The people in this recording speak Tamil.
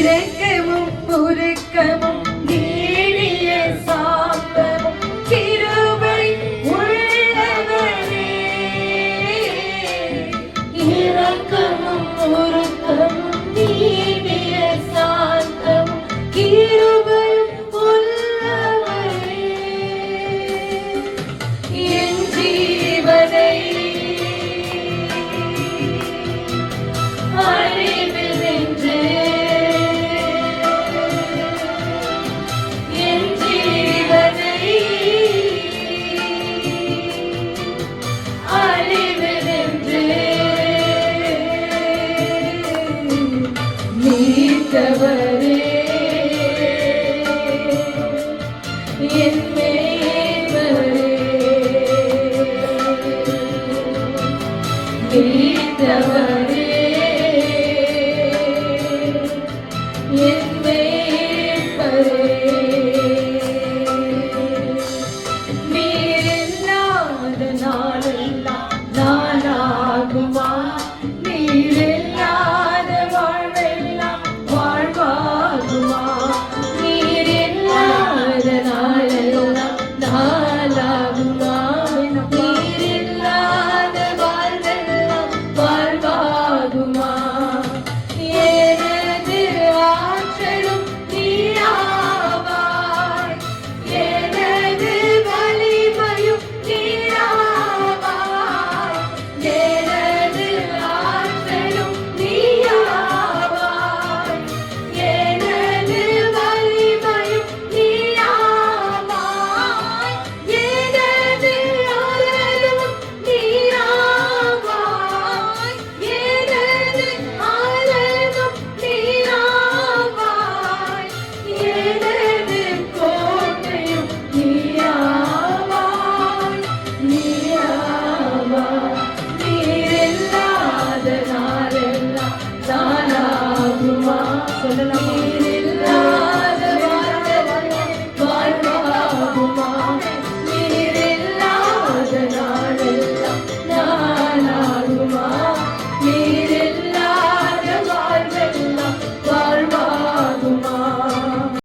இரக்கமும் உருக்கமும் நீடிய சாந்தமும் கிருபை உள்ளவரே. இரக்கமும் உருக்கமும் நீடிய சாந்தமும் கிருபை உள்ளவரே. என் ஜீவனை மீட்டவரே என் மேய்ப்பரே. மீட்டவரே என் மேய்ப்பரே. நீரில்லாத நாளெல்லாம் நாளாகுமா? நீரில்லாத வாழ்வெல்லாம் வாழ்வாகுமா? நீரில்லாத நாளெல்லாம் நாளாகுமா? நீரில்லாத வாழ்வெல்லாம் வாழ்வாகுமா? எனது ஆற்றலும் நீராவாய், எனது வலிமையும் நீராவாய், எனது ஆற்றலும் நீராவாய், எனது வலிமையும் நீராவாய், எனது ஆற்றலும் நீராவாய், எனது ஆற்றலும் நீராவாய், எனது கோட்டையும் நீராவாய், நீராவாய். நீரில்லாத நாளெல்லாம் நாளாகுமா? சொல்லலாம்.